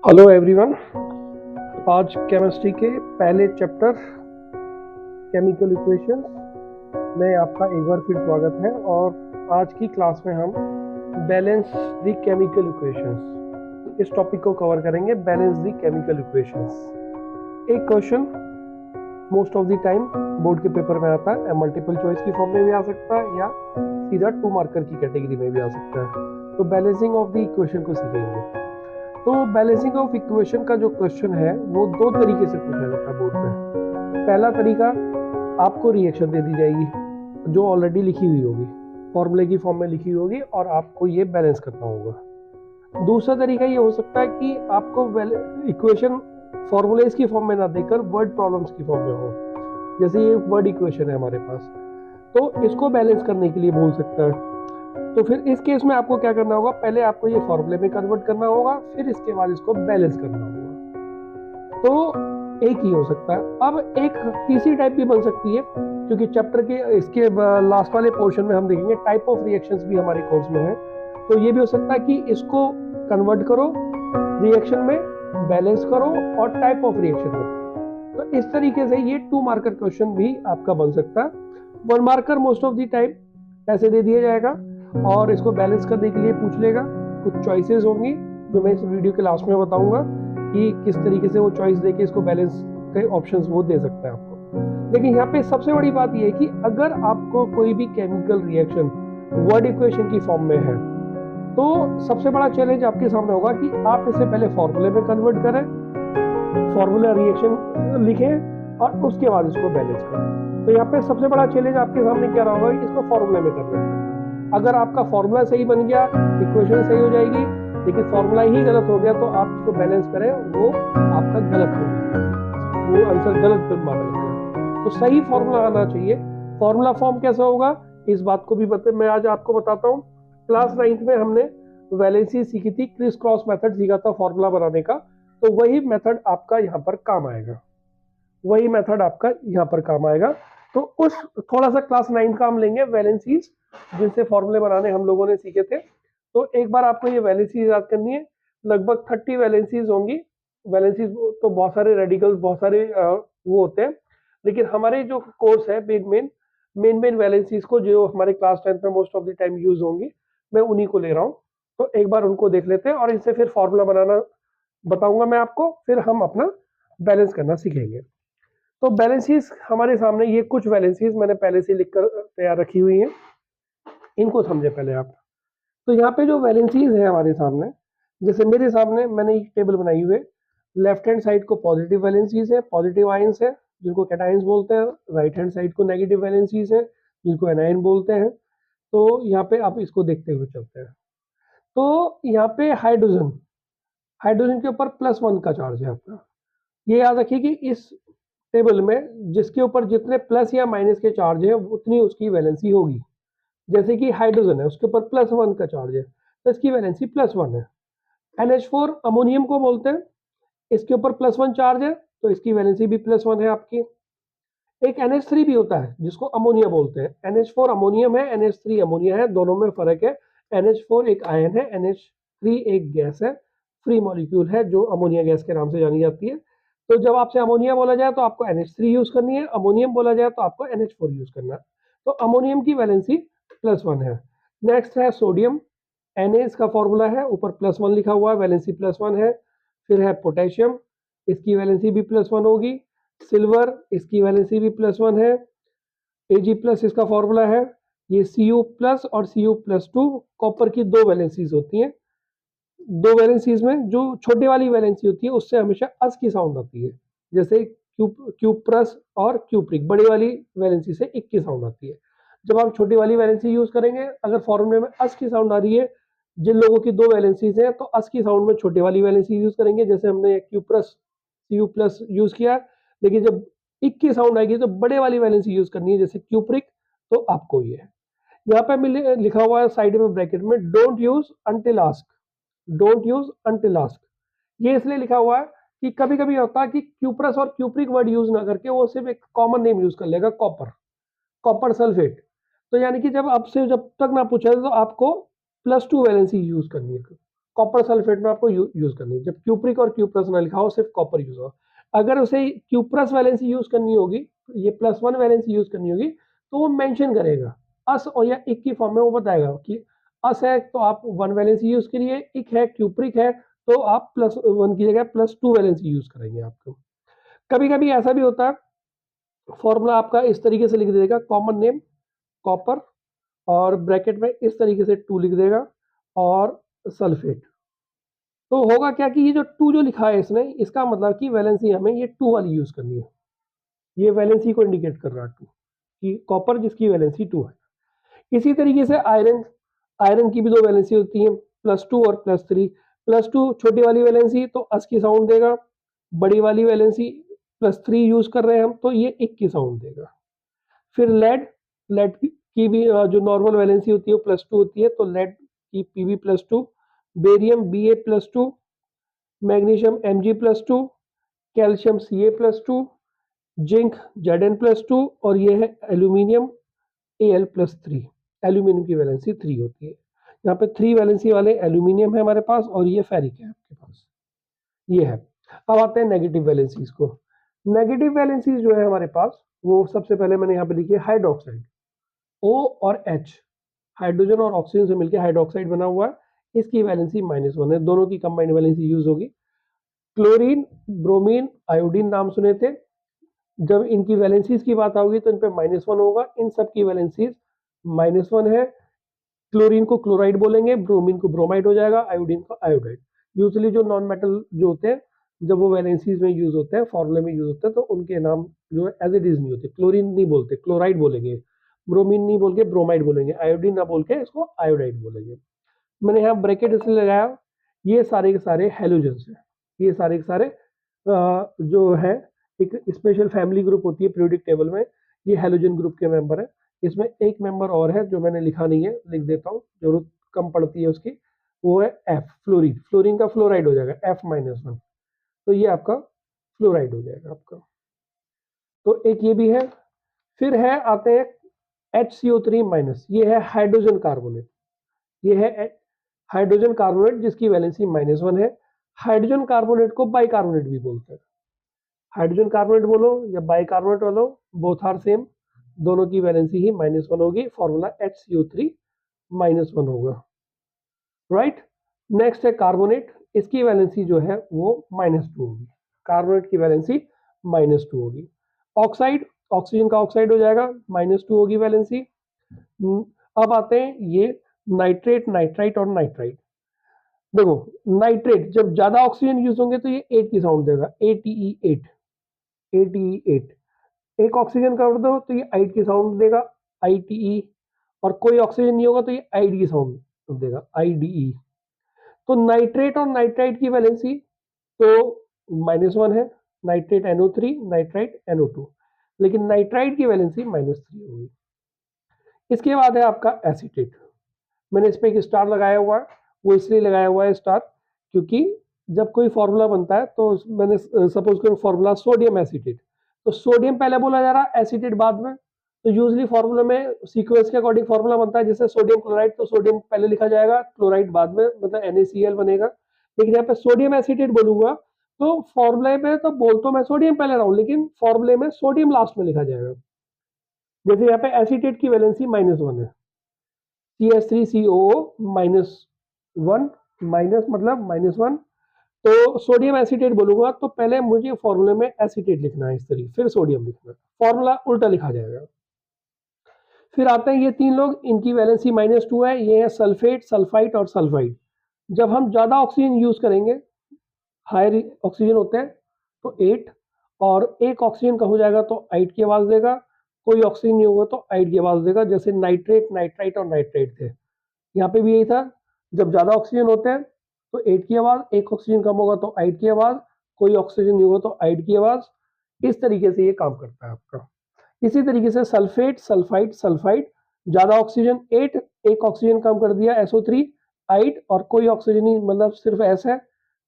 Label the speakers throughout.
Speaker 1: Hello everyone. आज chemistry के पहले चैप्टर केमिकल इक्वेशंस में आपका एक बार फिर स्वागत है। और आज की क्लास में हम बैलेंस द केमिकल इक्वेशंस इस टॉपिक को कवर करेंगे। बैलेंस द केमिकल इक्वेशंस एक question most of the time board के पेपर में आता है। मल्टीपल चॉइस की फॉर्म में भी आ सकता है या सीधा 2 मार्कर की कैटेगरी में भी आ सकता है। तो बैलेंसिंग ऑफ द इक्वेशन को सीखेंगे। तो बैलेंसिंग ऑफ इक्वेशन का जो क्वेश्चन है वो दो तरीके से पूछा जाता है बोर्ड में। पहला तरीका, आपको रिएक्शन दे दी जाएगी जो ऑलरेडी लिखी हुई होगी, फॉर्मूले की फॉर्म में लिखी हुई होगी और आपको ये बैलेंस करना होगा। दूसरा तरीका ये हो सकता है कि आपको इक्वेशन फॉर्मूलेज की फॉर्म में ना देकर वर्ड प्रॉब्लम्स की फॉर्म में हो। जैसे ये वर्ड इक्वेशन है हमारे पास, तो इसको बैलेंस करने के लिए बोल सकता है। तो फिर इस केस में आपको क्या करना होगा, पहले आपको ये फॉर्मूले में कन्वर्ट करना होगा, फिर इसके बाद इसको बैलेंस करना होगा। तो एक ही हो सकता है। अब एक तीसरी टाइप भी बन सकती है, क्योंकि चैप्टर के इसके लास्ट वाले पोर्शन में हम देखेंगे टाइप ऑफ रिएक्शंस भी हमारे कोर्स में है। तो ये भी हो सकता है कि इसको कन्वर्ट करो रिएक्शन में, बैलेंस करो और टाइप ऑफ रिएक्शन हो। तो इस तरीके से ये 2 मार्कर क्वेश्चन भी आपका बन सकता है। 1 marker most of the time ऐसे दे दिया जाएगा और इसको बैलेंस करने के लिए पूछ लेगा। कुछ चॉइसेस होंगी जो मैं इस वीडियो के लास्ट में बताऊंगा कि किस तरीके से वो चॉइस देके इसको बैलेंस के ऑप्शंस वो दे सकता है आपको। लेकिन यहाँ पे सबसे बड़ी बात ये है कि अगर आपको कोई भी केमिकल रिएक्शन वर्ड इक्वेशन की फॉर्म में है तो सबसे बड़ा चैलेंज आपके सामने होगा कि आप इसे पहले फॉर्मूले में कन्वर्ट करें, फॉर्मूला रिएक्शन लिखें और उसके बाद इसको बैलेंस करें। तो यहाँ पे सबसे बड़ा चैलेंज आपके सामने क्या रहा होगा कि इसको फॉर्मूले में कन्वर्ट करें। अगर आपका फॉर्मूला सही बन गया, इक्वेशन सही हो जाएगी, लेकिन फॉर्मूला ही गलत हो गया तो आप इसको बैलेंस करें, वो आपका गलत हो गया, वो आंसर गलत माना जाएगा। तो सही फॉर्मूला आना चाहिए। फॉर्मूला फॉर्म कैसा होगा इस बात को भी मैं आज आपको बताता हूँ। क्लास 9th में हमने वैलेंसी सीखी थी, क्रिस क्रॉस मेथड सीखा था फॉर्मूला बनाने का। तो वही मेथड आपका यहाँ पर काम आएगा, वही मेथड आपका यहाँ पर काम आएगा। तो उस थोड़ा सा क्लास 9 का हम लेंगे वैलेंसीज, जिनसे फॉर्मूले बनाने हम लोगों ने सीखे थे। तो एक बार आपको ये वैलेंसीज याद करनी है। लगभग 30 वैलेंसीज होंगी। वैलेंसीज तो बहुत सारे रेडिकल्स, बहुत सारे वो होते हैं, लेकिन हमारे जो कोर्स है मेन वैलेंसीज को जो हमारे क्लास 10 में most of the time use होंगी, मैं उन्हीं को ले रहा हूँ। तो एक बार उनको देख लेते हैं और इनसे फिर फॉर्मूला बनाना बताऊंगा मैं आपको, फिर हम अपना बैलेंस करना सीखेंगे। तो बैलेंसीज हमारे सामने, ये कुछ बैलेंसीज मैंने पहले से लिखकर तैयार रखी हुई हैं, इनको समझे पहले आप। तो यहाँ पे जो वैलेंसीज है हमारे सामने, जैसे मेरे सामने मैंने एक टेबल बनाई हुई है। लेफ्ट हैंड साइड को पॉजिटिव वैलेंसीज है, पॉजिटिव आयंस है जिनको कैटायंस बोलते हैं। राइट हैंड साइड को नेगेटिव वैलेंसीज है जिनको एनायन बोलते हैं। तो यहाँ पे आप इसको देखते हुए चलते हैं। तो यहाँ पे हाइड्रोजन, हाइड्रोजन के ऊपर +1 का चार्ज है आपका। ये याद रखिए कि इस टेबल में जिसके ऊपर जितने प्लस या माइनस के चार्ज है उतनी उसकी वैलेंसी होगी। जैसे कि हाइड्रोजन है, उसके ऊपर +1 का चार्ज है तो इसकी वैलेंसी +1 है। NH4 अमोनियम को बोलते हैं, इसके ऊपर +1 चार्ज है तो इसकी वैलेंसी भी +1 है आपकी। एक NH3 भी होता है जिसको अमोनिया बोलते हैं। NH4 अमोनियम है, NH3 अमोनिया है, दोनों में फर्क है। NH4 एक आयन है, NH3 एक गैस है, फ्री मॉलिक्यूल है जो अमोनिया गैस के नाम से जानी जाती है। तो जब आपसे अमोनिया बोला जाए तो आपको NH3 यूज करनी है, अमोनियम बोला जाए तो आपको NH4 यूज करना है। तो अमोनियम की वैलेंसी +1 है। नेक्स्ट है सोडियम, Na इसका फॉर्मूला है, ऊपर +1 लिखा हुआ है, वैलेंसी +1 है। फिर है पोटेशियम, इसकी वैलेंसी भी +1 होगी। सिल्वर, इसकी वैलेंसी भी +1 है। Ag+ इसका फॉर्मूला है। ये Cu+ और Cu+2 कॉपर की 2 वैलेंसीज होती हैं। 2 वैलेंसीज में जो छोटी वाली वैलेंसी होती है उससे हमेशा अस की साउंड आती है। जैसे Q+ और Q', बड़ी वाली वैलेंसी से इक की साउंड आती है। जब आप छोटी वाली वैलेंसी यूज करेंगे, अगर फॉर्मूले में अस की साउंड आ रही है, जिन लोगों की 2 वैलेंसीज हैं तो अस की साउंड में छोटी वाली वैलेंसी यूज करेंगे, जैसे हमने Cu+ यूज किया। लेकिन जब इक की साउंड आएगी तो बड़े वाली वैलेंसी यूज करनी है, जैसे Q', तो आपको ये है। यहाँ पे लिखा हुआ है साइड में ब्रैकेट में, don't use until ask, don't use until ask. ये इसलिए लिखा हुआ है कि कभी कभी होता है कि Q+ और Q' वर्ड यूज ना करके वो सिर्फ एक कॉमन नेम यूज कर लेगा, कॉपर, कॉपर सल्फेट। तो यानी कि जब आपसे जब तक ना पूछा तो आपको +2 वैलेंसी यूज करनी है, कॉपर सल्फेट में आपको यूज करनी है। जब क्यूप्रिक और क्यूप्रस ना लिखा हो, सिर्फ कॉपर यूज हो। अगर उसे क्यूप्रस वैलेंसी यूज करनी होगी, ये +1 वैलेंसी यूज करनी होगी, तो वो मेंशन करेगा अस और या इक की फॉर्म में वो बताएगा कि अस है तो आप 1 वैलेंसी यूज करिए, इक है क्यूप्रिक है तो आप +1 की जगह +2 वैलेंसी यूज करेंगे। आपको कभी कभी ऐसा भी होता है, फॉर्मूला आपका इस तरीके से लिख देगा, कॉमन नेम कॉपर और ब्रैकेट में इस तरीके से 2 लिख देगा और सल्फेट। तो होगा क्या कि ये जो 2 जो लिखा है इसने, इसका मतलब कि वैलेंसी हमें ये 2 वाली यूज करनी है। ये वैलेंसी को इंडिकेट कर रहा है 2 कि कॉपर जिसकी वैलेंसी 2 है। इसी तरीके से आयरन, आयरन की भी 2 वैलेंसी होती है, +2 और +3। +2 छोटी वाली वैलेंसी तो अस की साउंड देगा, बड़ी वाली वैलेंसी +3 यूज कर रहे हैं हम तो ये इक की साउंड देगा। फिर लेड, लेड की भी जो नॉर्मल वैलेंसी होती है वो +2 होती है तो लेड की Pb +2, barium Ba +2, magnesium Mg+2, calcium Ca+2, zinc Zn+2 और ये है एल्यूमिनियम Al+3। एल्यूमिनियम की वैलेंसी 3 होती है। यहाँ पे 3 वैलेंसी वाले एल्यूमिनियम है हमारे पास और ये फेरिक है आपके पास, ये है। अब आते हैं नेगेटिव वैलेंसीज को। नेगेटिव वैलेंसीज जो है हमारे पास, वो सबसे पहले मैंने यहाँ पे लिखी है हाइड्रोक्साइड, O और H, हाइड्रोजन और ऑक्सीजन से मिलकर हाइड्रोक्साइड बना हुआ है, इसकी वैलेंसी -1 है, दोनों की कंबाइंड वैलेंसी यूज होगी। क्लोरीन, ब्रोमीन, आयोडीन नाम सुने थे, जब इनकी वैलेंसीज की बात होगी तो इन पे -1 होगा। इन सब की वैलेंसीज -1 है। क्लोरीन को क्लोराइड बोलेंगे, ब्रोमीन को ब्रोमाइड हो जाएगा, आयोडीन को आयोडाइड। यूजली जो नॉन मेटल जो होते हैं, जब वो वैलेंसीज में यूज होते हैं, फॉर्मूले में यूज होते हैं, तो उनके नाम जो है एज इट इज नहीं होते। क्लोरीन नहीं बोलते, क्लोराइड बोलेंगे। ब्रोमीन नहीं बोल के ब्रोमाइड बोलेंगे। आयोडीन ना बोल के इसको आयोडाइड बोलेंगे। मैंने यहाँ ब्रैकेट इसलिए लगाया, ये सारे के सारे हेलोजेंस हैं। ये सारे के सारे जो है एक स्पेशल फैमिली ग्रुप होती है पीरियोडिक टेबल में, ये हेलोजन ग्रुप के मेंबर है। इसमें एक मेंबर और है जो मैंने लिखा नहीं है, लिख देता हूँ, जरूरत कम पड़ती है उसकी, वो है F, फ्लोरीन। फ्लोरीन का फ्लोराइड हो जाएगा F-1, तो ये आपका फ्लोराइड हो जाएगा आपका। तो एक ये भी है। फिर है, आते हैं HCO3-, ये है हाइड्रोजन कार्बोनेट। ये है हाइड्रोजन कार्बोनेट जिसकी वैलेंसी -1 है। हाइड्रोजन कार्बोनेट को बाइकार्बोनेट भी बोलते हैं। हाइड्रोजन कार्बोनेट बोलो या बाइकार्बोनेट बोलो, बोथ आर सेम, दोनों की वैलेंसी ही -1 होगी। फॉर्मूला HCO3-1 होगा, राइट। नेक्स्ट है कार्बोनेट, इसकी वैलेंसी जो है वो -2 होगी। कार्बोनेट की वैलेंसी -2 होगी। ऑक्साइड, ऑक्सीजन का ऑक्साइड हो जाएगा, -2 होगी वैलेंसी। अब आते हैं ये नाइट्रेट, नाइट्राइट और नाइट्राइट। देखो, नाइट्रेट जब ज्यादा ऑक्सीजन यूज होंगे तो ये 8 की साउंड देगा, ATE8, ATE8। एक ऑक्सीजन कर दो तो ये 8 की साउंड देगा, ITE। और कोई ऑक्सीजन नहीं होगा तो ये आइड की साउंड देगा, IDE। तो नाइट्रेट और नाइट्राइट की वैलेंसी तो -1 है, नाइट्रेट NO3, नाइट्राइट NO2, लेकिन नाइट्राइट की वैलेंसी -3 होगी। इसके बाद है आपका एसीटेट। मैंने इस पे एक स्टार लगाया हुआ है, वो इसलिए लगाया हुआ है स्टार क्योंकि जब कोई फॉर्मूला बनता है तो मैंने सपोज करो फॉर्मूला सोडियम एसीटेट, तो सोडियम पहले बोला जा रहा है, एसीटेट बाद में। तो यूजली फॉर्मूला में सीक्वेंस के अकॉर्डिंग फॉर्मूला बनता है, जैसे सोडियम क्लोराइड तो सोडियम पहले लिखा जाएगा, क्लोराइड बाद में, मतलब NaCl बनेगा। लेकिन यहाँ पे सोडियम एसीटेट बोलूंगा तो फॉर्मूले में तो बोल तो मैं सोडियम पहले रहा हूँ, लेकिन फॉर्मूले में सोडियम लास्ट में लिखा जाएगा। जैसे यहाँ पे एसीटेट की वैलेंसी -1 है, CH3COO-1, माइनस मतलब -1। तो सोडियम एसीटेट बोलूंगा तो पहले मुझे फॉर्मूले में एसीटेट लिखना है इस तरीके, फिर सोडियम लिखना है, फॉर्मूला उल्टा लिखा जाएगा। फिर आते हैं ये 3 लोग, इनकी वैलेंसी -2 है, ये है सल्फेट, सल्फाइट और सल्फाइड। जब हम ज्यादा ऑक्सीजन यूज करेंगे, हायर ऑक्सीजन होते हैं तो 8, और एक ऑक्सीजन का हो जाएगा तो 8 की आवाज देगा, कोई ऑक्सीजन नहीं होगा तो 8 की आवाज देगा। जैसे नाइट्रेट, नाइट्राइट और नाइट्रेट थे, यहाँ पे भी यही था, जब ज्यादा ऑक्सीजन होते हैं तो 8 की आवाज, एक ऑक्सीजन कम होगा तो 8 की आवाज, कोई ऑक्सीजन नहीं होगा तो 8 की आवाज। इस तरीके से ये काम करता है आपका। इसी तरीके से सल्फेट, सल्फाइड, सल्फाइड, ज्यादा ऑक्सीजन 8, एक ऑक्सीजन कम कर दिया SO3, आइड, और कोई ऑक्सीजन नहीं, मतलब सिर्फ S है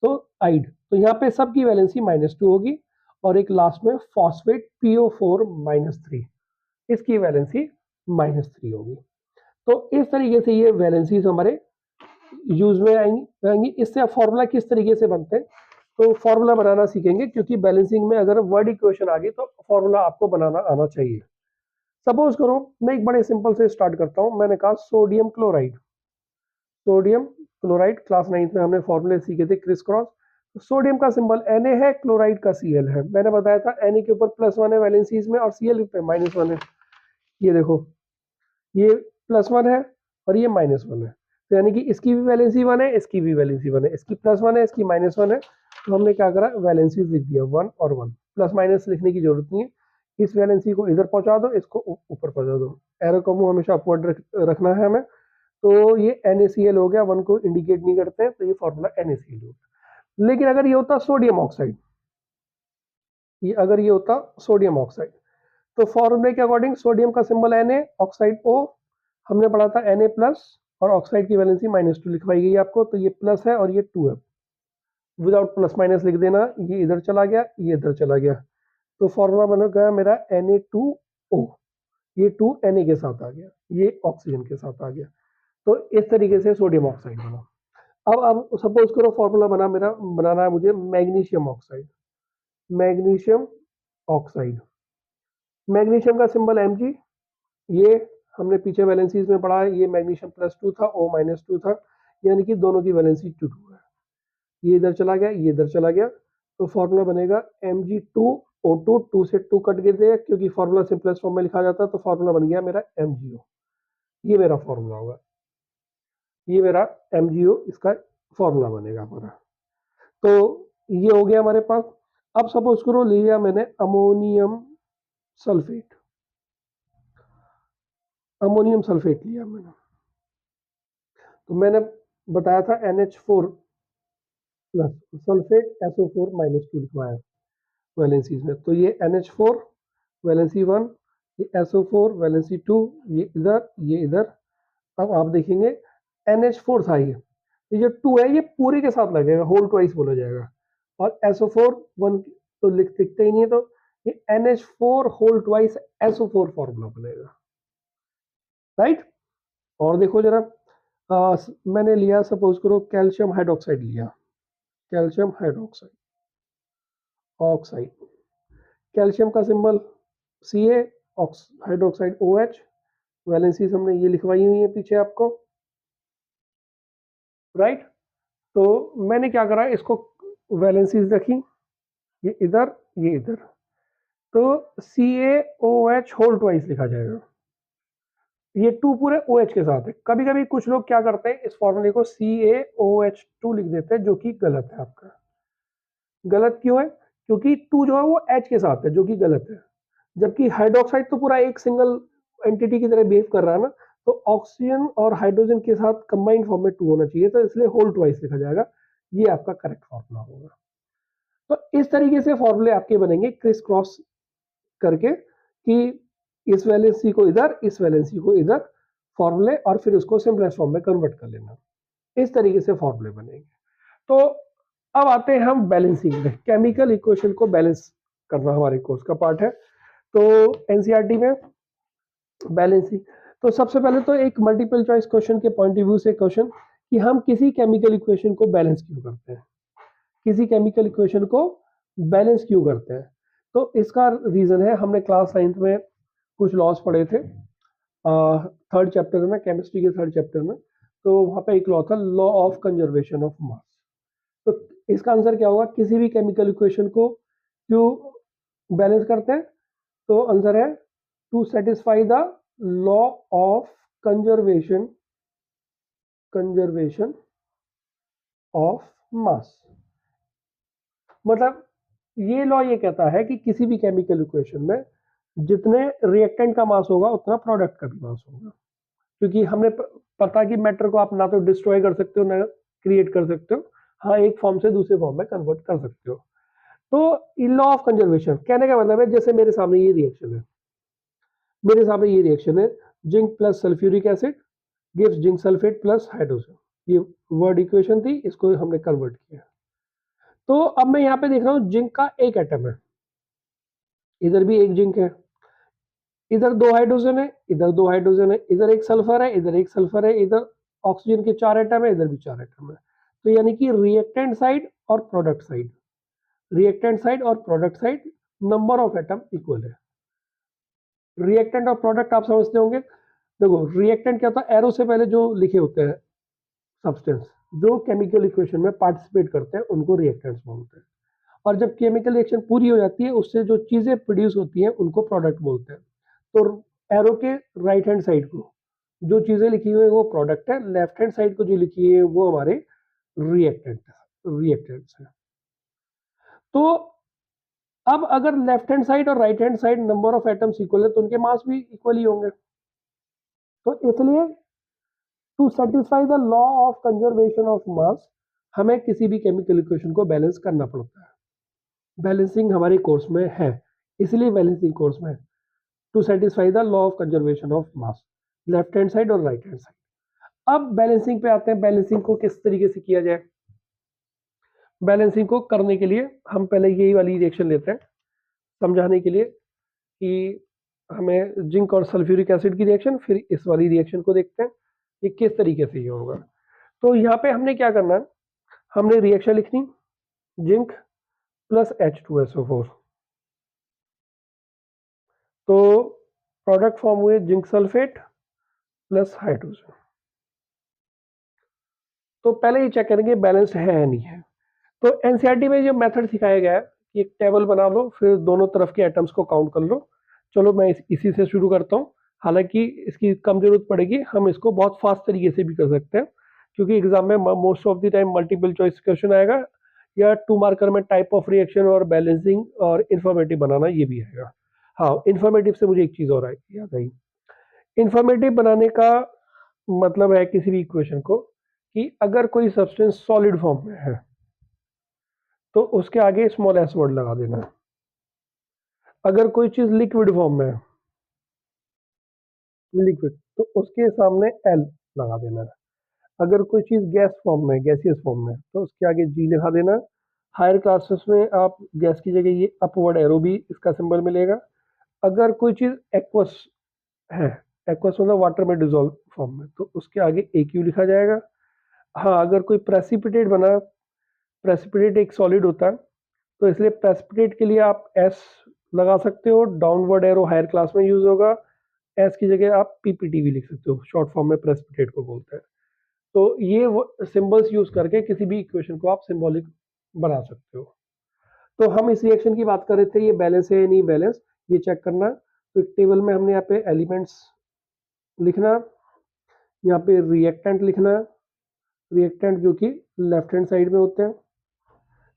Speaker 1: तो आइड। तो यहाँ पे सबकी वैलेंसी -2 होगी। और एक लास्ट में फॉस्फेट PO4-3, इसकी वैलेंसी -3 होगी। तो इस तरीके से ये वैलेंसीज हमारे यूज में आएंगी। इससे अब फॉर्मूला किस तरीके से बनते हैं, तो फॉर्मूला बनाना सीखेंगे, क्योंकि बैलेंसिंग में अगर वर्ड इक्वेशन आ गई तो फॉर्मूला आपको बनाना आना चाहिए। सपोज करो मैं एक बड़े सिंपल से स्टार्ट करता हूं। मैंने कहा sodium chloride, sodium chloride class 9th में हमने फॉर्मूले सीखे थे क्रिस क्रॉस। तो सोडियम का सिंबल Na है, क्लोराइड का Cl है। मैंने बताया था Na के ऊपर +1 है वैलेंसीज में और Cl पे -1 है। ये देखो, ये +1 है और ये -1 है, तो यानी कि इसकी भी वैलेंसी 1 है, इसकी भी वैलेंसी 1 है, इसकी +1 है, इसकी -1 है। तो हमने क्या करा, वैलेंसीज लिख दिया 1 और 1, प्लस माइनस लिखने की जरूरत नहीं है। इस वैलेंसी को इधर पहुंचा दो, इसको ऊपर पहुंचा दो। एरो को मुंह हमेशा अपवर्ड रखना है हमें। तो ये NaCl हो गया, 1 को इंडिकेट नहीं करते हैं, तो ये फॉर्मूला NaCl हो गया। लेकिन अगर ये होता सोडियम ऑक्साइड, अगर ये होता सोडियम ऑक्साइड, तो फॉर्मूले के अकॉर्डिंग सोडियम का सिंबल Na, ऑक्साइड O। हमने पढ़ा था Na प्लस और ऑक्साइड की वैलेंसी -2 लिखवाई गई आपको, तो ये प्लस है और ये 2 है। विदाउट प्लस माइनस लिख देना, ये इधर चला गया, ये इधर चला गया, तो फॉर्मूला बन गया मेरा Na2O। ये 2 Na के साथ आ गया, ये ऑक्सीजन के साथ आ गया। तो इस तरीके से सोडियम ऑक्साइड बना। अब सपोज करो फॉर्मूला बनाना है मुझे magnesium oxide. Magnesium oxide, magnesium का सिंबल Mg। ये हमने पीछे वैलेंसीज में पढ़ा है, ये मैग्नीशियम +2 था, O -2 था, यानी कि दोनों की वैलेंसी 2 है। ये इधर चला गया, ये इधर चला गया, तो फॉर्मूला बनेगा Mg2O2। 2 से 2 कट गए क्योंकि फॉर्मूला सिंपलेस्ट फॉर्म में लिखा जाता है, तो फॉर्मूला बन गया मेरा MgO। ये मेरा फॉर्मूला होगा, ये मेरा MgO इसका फॉर्मूला बनेगा हमारा। तो ये हो गया हमारे पास। अब सपोज करो लिया मैंने अमोनियम सल्फेट, अमोनियम सल्फेट लिया मैंने, तो मैंने बताया था NH4 प्लस सल्फेट SO4 -2 लिखवाया वैलेंसीज में। तो ये NH4 वैलेंसी 1, ये SO4 वैलेंसी 2, ये इधर, ये इधर। अब आप देखेंगे NH4 था ये, तो ये 2 है, ये पूरे के साथ लगेगा, होल ट्वाइस बोला जाएगा। और SO4 1 तो लिखते ही नहीं है, तो ये NH4 whole twice SO4 formula बनेगा, राइट। और देखो जरा, मैंने लिया सपोज करो कैल्शियम हाइड्रोक्साइड लिया, कैल्शियम हाइड्रोक्साइड ऑक्साइड, कैल्शियम का symbol Ca, hydroxide OH, valencies हमने ये लिखवाई हुई है पीछे आपको, राइट। तो मैंने क्या करा, इसको वैलेंसीज रखी, ये इधर, ये इधर, तो CaOH होल ट्वाइस लिखा जाएगा। ये 2 पूरे OH के साथ है। कभी कभी कुछ लोग क्या करते हैं, इस फॉर्मूले को CaOH2 लिख देते हैं, जो कि गलत है आपका। गलत क्यों है, क्योंकि 2 जो है वो H के साथ है, जो कि गलत है। जबकि हाइड्रोक्साइड तो पूरा एक सिंगल एंटिटी की तरह बिहेव कर रहा है ना, तो ऑक्सीजन और हाइड्रोजन के साथ कंबाइंड फॉर्म में 2 होना चाहिए, तो इसलिए होल ट्वाइस लिखा जाएगा। ये आपका करेक्ट फॉर्मूला होगा। तो इस तरीके से फॉर्मूले आपके बनेंगे क्रिस क्रॉस करके, कि इस वैलेंसी को इधर, इस वैलेंसी को इधर फॉर्मूले, और फिर उसको सिंपलेस्ट फॉर्म में कन्वर्ट कर लेना। इस तरीके से फॉर्मूले बनेंगे। तो अब आते हैं हम बैलेंसिंग में। केमिकल इक्वेशन को बैलेंस करना हमारे कोर्स का पार्ट है। तो एनसीईआरटी में बैलेंसिंग, तो सबसे पहले तो एक मल्टीपल चॉइस क्वेश्चन के पॉइंट ऑफ व्यू से क्वेश्चन, कि हम किसी केमिकल इक्वेशन को बैलेंस क्यों करते हैं, किसी केमिकल इक्वेशन को बैलेंस क्यों करते हैं। तो इसका रीजन है, हमने क्लास 9th में कुछ लॉस पढ़े थे, 3rd चैप्टर में, केमिस्ट्री के 3rd चैप्टर में। तो वहां पे एक लॉ था, लॉ ऑफ कंजर्वेशन ऑफ मास। तो इसका आंसर क्या होगा, किसी भी केमिकल इक्वेशन को क्यों बैलेंस करते हैं, तो आंसर है to satisfy the law of conservation of mass. मतलब ये लॉ ये कहता है कि किसी भी केमिकल इक्वेशन में जितने रिएक्टेंट का मास होगा उतना प्रोडक्ट का भी मास होगा, क्योंकि हमने पता कि मैटर को आप ना तो डिस्ट्रॉय कर सकते हो ना क्रिएट कर सकते हो, हाँ एक फॉर्म से दूसरे फॉर्म में कन्वर्ट कर सकते हो। तो लॉ ऑफ कंजर्वेशन कहने का मतलब है, जैसे मेरे सामने ये रिएक्शन है, मेरे सामने ये रिएक्शन है, zinc plus sulphuric acid gives zinc sulphate plus hydrogen. ये वर्ड इक्वेशन थी, इसको हमने कन्वर्ट किया। तो अब मैं यहाँ पे देख रहा हूँ जिंक का एक एटम है, इधर भी एक जिंक है, इधर 2 हाइड्रोजन है, इधर 2 हाइड्रोजन है, इधर एक सल्फर है, इधर एक सल्फर है, इधर ऑक्सीजन के 4 एटम है, इधर भी 4 एटम है। तो यानी कि रिएक्टेंट साइड और प्रोडक्ट साइड, रिएक्टेंट साइड और product side number of atom equal है। रिएक्टेंट और प्रोडक्ट आप समझते होंगे। देखो रिएक्टेंट क्या होता है, एरो से पहले जो लिखे होते हैं सब्सटेंस, जो केमिकल इक्वेशन में पार्टिसिपेट करते हैं उनको रिएक्टेंट्स बोलते हैं। और जब केमिकल रिएक्शन पूरी हो जाती है, उससे जो चीजें प्रोड्यूस होती हैं उनको प्रोडक्ट बोलते हैं। तो एरो के राइट हैंड साइड को जो चीजें लिखी हुई है वो प्रोडक्ट है, लेफ्ट हैंड साइड को जो लिखी है वो हमारे रिएक्टेंट्स है। तो अब अगर लेफ्ट हैंड साइड और right hand side number of atoms equal है तो उनके मास भी इक्वल ही होंगे। तो इसलिए to satisfy the law of conservation of mass हमें किसी भी केमिकल इक्वेशन को बैलेंस करना पड़ता है। बैलेंसिंग हमारे कोर्स में है, इसलिए बैलेंसिंग कोर्स में to satisfy the law of conservation of mass, left hand side और राइट हैंड साइड। अब बैलेंसिंग पे आते हैं, बैलेंसिंग को किस तरीके से किया जाए। बैलेंसिंग को करने के लिए हम पहले यही वाली रिएक्शन लेते हैं समझाने के लिए कि हमें जिंक और सल्फ्यूरिक एसिड की रिएक्शन, फिर इस वाली रिएक्शन को देखते हैं ये किस तरीके से ये होगा। तो यहाँ पे हमने क्या करना है, हमने रिएक्शन लिखनी जिंक प्लस H2SO4। तो प्रोडक्ट फॉर्म हुए जिंक सल्फेट प्लस हाइड्रोजन। तो पहले ही चेक करेंगे बैलेंस्ड है या नहीं है। तो एनसीईआरटी में जो मेथड सिखाया गया है कि एक टेबल बना लो, फिर दोनों तरफ के एटम्स को काउंट कर लो। चलो मैं इसी से शुरू करता हूँ। हालांकि इसकी कम जरूरत पड़ेगी, हम इसको बहुत फास्ट तरीके से भी कर सकते हैं, क्योंकि एग्जाम में most of the time multiple choice question आएगा, या 2 मार्कर में टाइप ऑफ रिएक्शन और बैलेंसिंग और इंफॉर्मेटिव बनाना ये भी आएगा। हाँ, इंफॉर्मेटिव से मुझे एक चीज और याद आई। इंफॉर्मेटिव बनाने का मतलब है किसी भी इक्वेशन को कि अगर कोई सब्सटेंस सॉलिड फॉर्म में है तो उसके आगे स्मॉल एस वर्ड लगा देना है। अगर कोई चीज लिक्विड फॉर्म में है, लिक्विड, तो उसके सामने एल लगा देना है। अगर कोई चीज गैस फॉर्म में, गैसियस फॉर्म में, तो उसके आगे जी लिखा देना है। हायर क्लासेस में आप गैस की जगह ये अपवर्ड एरो भी इसका सिंबल मिलेगा। अगर कोई चीज एक्वस है, एक्वस मतलब वाटर में डिजोल्व फॉर्म में, तो उसके आगे ए क्यू लिखा जाएगा। हाँ, अगर कोई प्रेसिपिटेट बना, प्रेसिपिटेट एक सॉलिड होता है, तो इसलिए प्रेसिपिटेट के लिए आप एस लगा सकते हो, डाउनवर्ड एरो हायर क्लास में यूज होगा। एस की जगह आप पीपीटी भी लिख सकते हो, शॉर्ट फॉर्म में प्रेसिपिटेट को बोलते हैं। तो ये सिंबल्स यूज करके किसी भी इक्वेशन को आप सिंबॉलिक बना सकते हो। तो हम इस रिएक्शन की बात कर रहे थे, ये बैलेंस है या नहीं बैलेंस, ये चेक करना। तो एक टेबल में हमने यहाँ पे एलिमेंट्स लिखना, यहाँ पे रिएक्टेंट लिखना, रिएक्टेंट जो कि लेफ्ट हैंड साइड में होते हैं,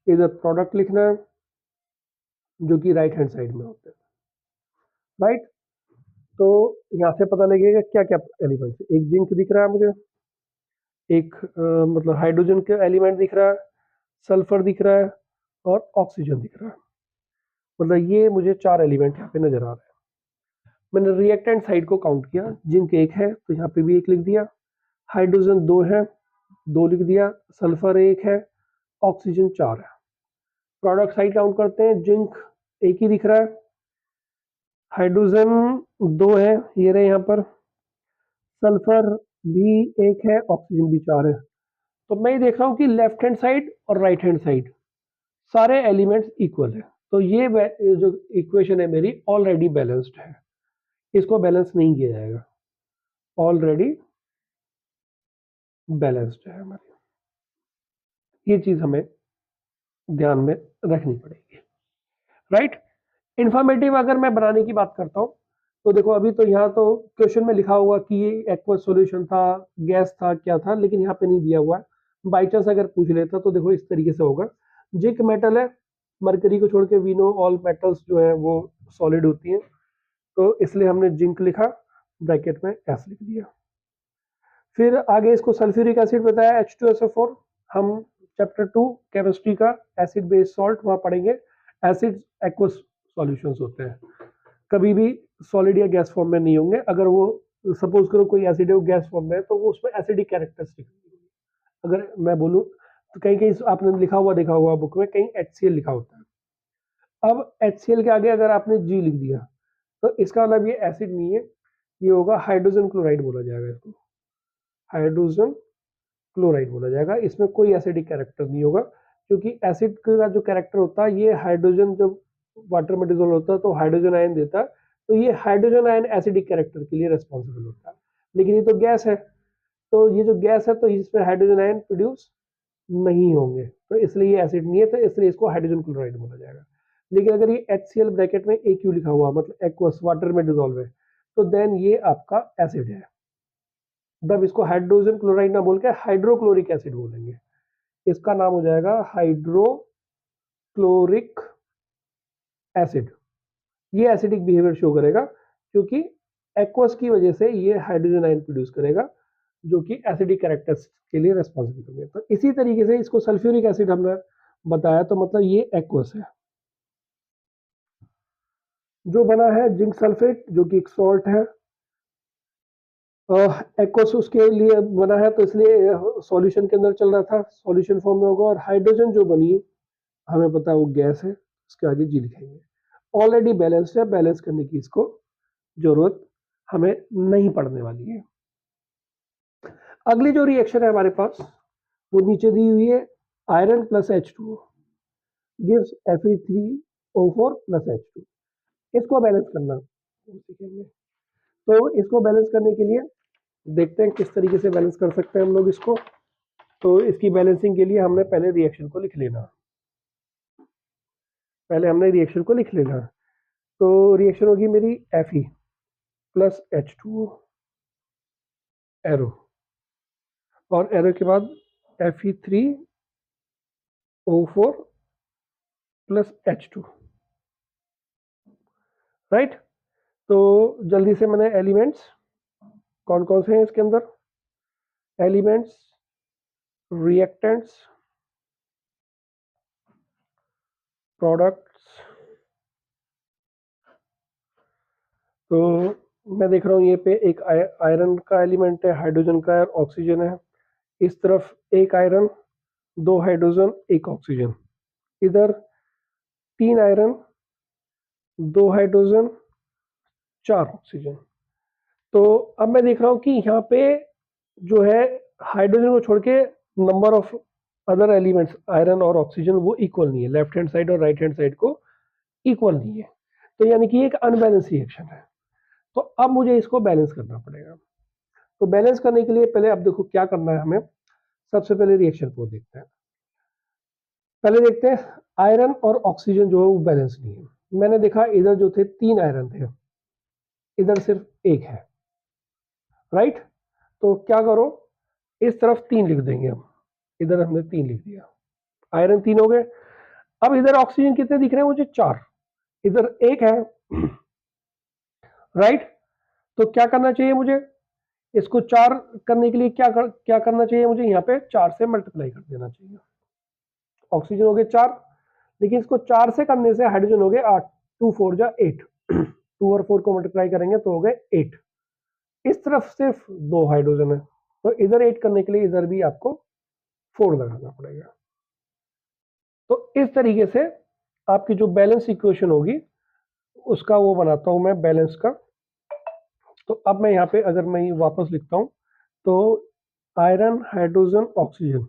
Speaker 1: इधर प्रोडक्ट लिखना है जो कि राइट हैंड साइड में होते हैं, राइट। तो यहाँ से पता लगेगा क्या क्या एलिमेंट्स, एक जिंक दिख रहा है मुझे, एक मतलब हाइड्रोजन का एलिमेंट दिख रहा है, सल्फर दिख रहा है और ऑक्सीजन दिख रहा है। मतलब ये मुझे 4 एलिमेंट यहाँ पे नजर आ रहे हैं। मैंने रिएक्टेंट साइड को काउंट किया, जिंक 1 है तो यहाँ पे भी 1 लिख दिया, हाइड्रोजन 2 है 2 लिख दिया, सल्फर 1 है, ऑक्सीजन 4 है। प्रोडक्ट साइड काउंट करते हैं, जिंक 1 ही दिख रहा है, हाइड्रोजन 2 है, ये रहे यहाँ पर, सल्फर भी 1 है, ऑक्सीजन भी 4 है। तो मैं ये देख रहा हूँ कि लेफ्ट हैंड साइड और राइट हैंड साइड सारे एलिमेंट्स इक्वल है। तो ये जो इक्वेशन है मेरी ऑलरेडी बैलेंस्ड है, इसको बैलेंस नहीं किया जाएगा, ऑलरेडी बैलेंस्ड है हमारी। ये चीज हमें ध्यान में रखनी पड़ेगी, राइट। इंफॉर्मेटिव अगर मैं बनाने की बात करता हूँ, तो देखो अभी तो यहाँ तो क्वेश्चन में लिखा हुआ कि ये एक्वस सॉल्यूशन था, गैस था, क्या था, लेकिन यहाँ पे नहीं दिया हुआ है। बाई चांस अगर पूछ लेता तो देखो इस तरीके से होगा, जिंक मेटल है, मरकरी को छोड़ के वी नो ऑल मेटल्स जो है वो सॉलिड होती हैं, तो इसलिए हमने जिंक लिखा, ब्रैकेट में एस लिख दिया। फिर आगे इसको सल्फ्यूरिक एसिड बताया H2SO4। हम चैप्टर 2 केमिस्ट्री का एसिड बेस सॉल्ट वहाँ पढ़ेंगे। एसिड एक्वस सॉल्यूशंस होते हैं, कभी भी सॉलिड या गैस फॉर्म में नहीं होंगे। अगर वो सपोज करो कोई एसिड है वो गैस फॉर्म में है, तो वो उसमें एसिडिक कैरेक्टरिस्टिक, अगर मैं बोलूँ तो कहीं कहीं आपने लिखा हुआ देखा हुआ बुक में, कहीं HCl लिखा होता है। अब HCl के आगे अगर आपने G लिख दिया तो इसका मतलब ये एसिड नहीं है, ये होगा हाइड्रोजन क्लोराइड बोला जाएगा इसको, हाइड्रोजन क्लोराइड बोला जाएगा। इसमें कोई एसिडिक कैरेक्टर नहीं होगा, क्योंकि एसिड का जो कैरेक्टर होता है, ये हाइड्रोजन जब वाटर में डिजोल्व होता है तो हाइड्रोजन आयन देता है, तो ये हाइड्रोजन आयन एसिडिक कैरेक्टर के लिए रिस्पॉन्सिबल होता है। लेकिन ये तो गैस है, तो ये जो गैस है तो इसमें हाइड्रोजन आयन प्रोड्यूस नहीं होंगे, तो इसलिए ये एसिड नहीं है, तो इसलिए इसको हाइड्रोजन क्लोराइड बोला जाएगा। लेकिन अगर ये HCl ब्रैकेट में AQ लिखा हुआ, मतलब एक्वस, वाटर में डिजोल्व है, तो देन ये आपका एसिड है। तब इसको हाइड्रोजन क्लोराइड ना बोल के हाइड्रोक्लोरिक एसिड बोलेंगे। इसका नाम हो जाएगा हाइड्रोक्लोरिक एसिड। ये एसिडिक बिहेवियर शो करेगा, क्योंकि एक्वस की वजह से ये हाइड्रोजन आयन प्रोड्यूस करेगा, जो कि एसिडिक कैरेक्टर्स के लिए रेस्पॉन्सिबल होंगे। तो इसी तरीके से इसको सल्फ्यूरिक एसिड हमने बताया, तो मतलब ये एक्वस है। जो बना है जिंक सल्फेट, जो कि एक सॉल्ट है, एक्वस उसके लिए बना है, तो इसलिए सॉल्यूशन के अंदर चल रहा था, सॉल्यूशन फॉर्म में होगा। और हाइड्रोजन जो बनी, हमें पता है वो गैस है, उसके आगे जी लिखेंगे। ऑलरेडी बैलेंस्ड है, बैलेंस करने की इसको जरूरत हमें नहीं पड़ने वाली है। अगली जो रिएक्शन है हमारे पास, वो नीचे दी हुई है, iron plus H2O gives Fe3O4 plus H2। इसको बैलेंस करना सीखेंगे। तो इसको बैलेंस करने के लिए देखते हैं किस तरीके से बैलेंस कर सकते हैं हम लोग इसको। तो इसकी बैलेंसिंग के लिए हमने पहले रिएक्शन को लिख लेना, तो रिएक्शन होगी मेरी Fe प्लस H2O एरो, और एरो के बाद Fe3O4 प्लस H2, राइट। तो जल्दी से मैंने एलिमेंट्स कौन कौन से हैं इसके अंदर, एलिमेंट्स, रिएक्टेंट्स, प्रोडक्ट्स। तो मैं देख रहा हूँ ये पे एक आयरन का एलिमेंट है, हाइड्रोजन का है, ऑक्सीजन है। इस तरफ एक आयरन, 2 हाइड्रोजन, 1 ऑक्सीजन। इधर 3 आयरन, 2 हाइड्रोजन, 4 ऑक्सीजन। तो अब मैं देख रहा हूँ कि यहाँ पे जो है हाइड्रोजन को छोड़ के number of other elements, iron और ऑक्सीजन, वो इक्वल नहीं है, लेफ्ट हैंड साइड और राइट हैंड साइड को इक्वल नहीं है। तो यानी कि एक अनबैलेंस रिएक्शन है। तो अब मुझे इसको बैलेंस करना पड़ेगा। तो बैलेंस करने के लिए पहले अब देखो क्या करना है हमें। सबसे पहले रिएक्शन को देखते हैं। पहले देखते हैं आयरन और ऑक्सीजन जो है वो बैलेंस नहीं है। मैंने देखा इधर जो थे 3 आयरन थे, इधर सिर्फ 1 है, राइट। तो क्या करो, इस तरफ 3 लिख देंगे हम, इधर हमने 3 लिख दिया, आयरन 3 हो गए। अब इधर ऑक्सीजन कितने दिख रहे हैं मुझे, 4, इधर 1 है, राइट। तो क्या करना चाहिए मुझे, इसको 4 करने के लिए क्या करना चाहिए मुझे, यहाँ पे 4 से मल्टीप्लाई कर देना चाहिए। ऑक्सीजन हो गए 4, लेकिन इसको 4 से करने से हाइड्रोजन हो गए 8, 2 4 जा 8, 2 और 4 को मल्टीप्लाई करेंगे तो हो गए 8। इस तरफ सिर्फ 2 हाइड्रोजन है, तो इधर 8 करने के लिए इधर भी आपको 4 लगाना पड़ेगा। तो इस तरीके से आपकी जो बैलेंस इक्वेशन होगी उसका वो बनाता हूं मैं, बैलेंस का। तो अब मैं यहाँ पे अगर मैं वापस लिखता हूँ, तो आयरन, हाइड्रोजन, ऑक्सीजन।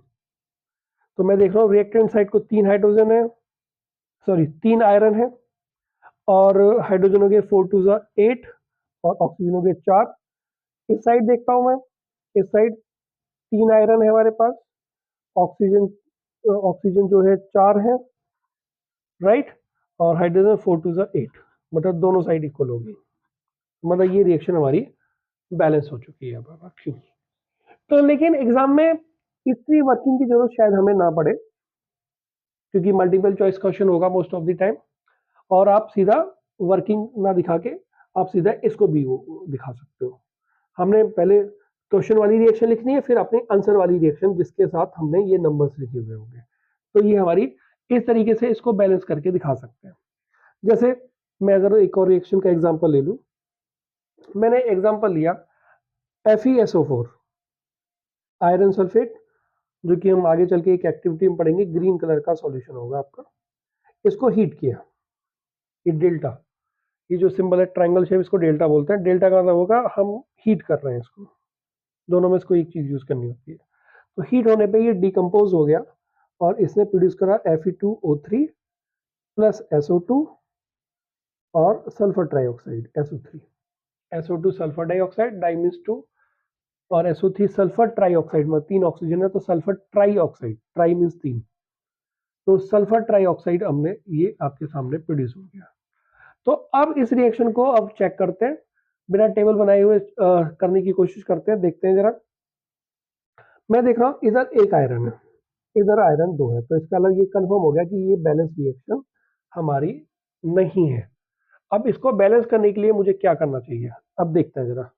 Speaker 1: तो मैं देख रहा हूँ रिएक्टेंट साइड को 3 हाइड्रोजन है, सॉरी 3 आयरन है, और हाइड्रोजन हो गए 4 2 जा 8, और ऑक्सीजन हो गए 4। इस साइड देखता हूँ मैं, इस साइड 3 आयरन है हमारे पास, ऑक्सीजन ऑक्सीजन जो है 4 है, राइट, और हाइड्रोजन 4 2 जा 8, मतलब दोनों साइड इक्वल होगी, मतलब ये रिएक्शन हमारी बैलेंस हो चुकी है अब आपकी। तो लेकिन एग्जाम में इतनी वर्किंग की जरूरत शायद हमें ना पड़े, क्योंकि मल्टीपल चॉइस क्वेश्चन होगा मोस्ट ऑफ द टाइम, और आप सीधा वर्किंग ना दिखा के आप सीधा इसको भी वो दिखा सकते हो। हमने पहले क्वेश्चन वाली रिएक्शन लिखनी है, फिर अपने आंसर वाली रिएक्शन जिसके साथ हमने ये नंबर्स लिखे हुए होंगे। तो ये हमारी इस तरीके से इसको बैलेंस करके दिखा सकते हैं। जैसे मैं अगर एक और रिएक्शन का एग्जांपल ले लूं, मैंने एग्जांपल लिया FeSO4 आयरन सल्फेट, जो कि हम आगे चल के एक एक्टिविटी में पढ़ेंगे, ग्रीन कलर का सॉल्यूशन होगा आपका। इसको हीट किया, ये डेल्टा, ये जो सिंबल है ट्रायंगल शेप, इसको डेल्टा बोलते हैं। डेल्टा का मतलब होगा हम हीट कर रहे हैं इसको, दोनों में से कोई एक चीज यूज करनी होती है। तो हीट होने पे ये डिकम्पोज हो गया और इसने प्रोड्यूस करा Fe2O3 प्लस SO2 और sulphur trioxide SO3। SO2 sulphur dioxide, di means 2, और SO3 सल्फर ट्राइऑक्साइड में 3 ऑक्सीजन है तो सल्फर ट्राइऑक्साइड, ट्राई मीन्स 3, तो सल्फर ट्राइऑक्साइड हमने ये आपके सामने प्रोड्यूस हो गया। तो अब इस रिएक्शन को अब चेक करते हैं, बिना टेबल बनाए हुए करने की कोशिश करते हैं, देखते हैं जरा। मैं देख रहा हूं इधर एक आयरन है, इधर आयरन 2 है, तो इसका अलग ये कंफर्म हो गया कि ये बैलेंस रिएक्शन हमारी नहीं है। अब इसको बैलेंस करने के लिए मुझे क्या करना चाहिए, अब देखते हैं जरा।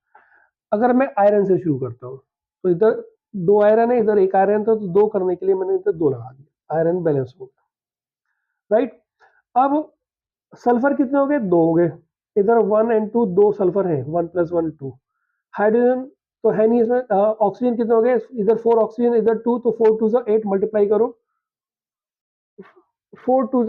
Speaker 1: अगर मैं आयरन से शुरू करता हूँ तो इधर 2 आयरन है, इधर 1 आयरन था, तो 2 करने के लिए मैंने इधर 2 लगा दिया, आयरन बैलेंस हो गया, राइट। अब सल्फर कितने हो गए, 2 हो गए, इधर 1 एंड 2, 2 सल्फर है, 1 + 1 2। हाइड्रोजन तो है नहीं इसमें, ऑक्सीजन कितने हो गए, इधर 4 ऑक्सीजन, इधर 2, तो 4 2 8, मल्टीप्लाई करो, 4 2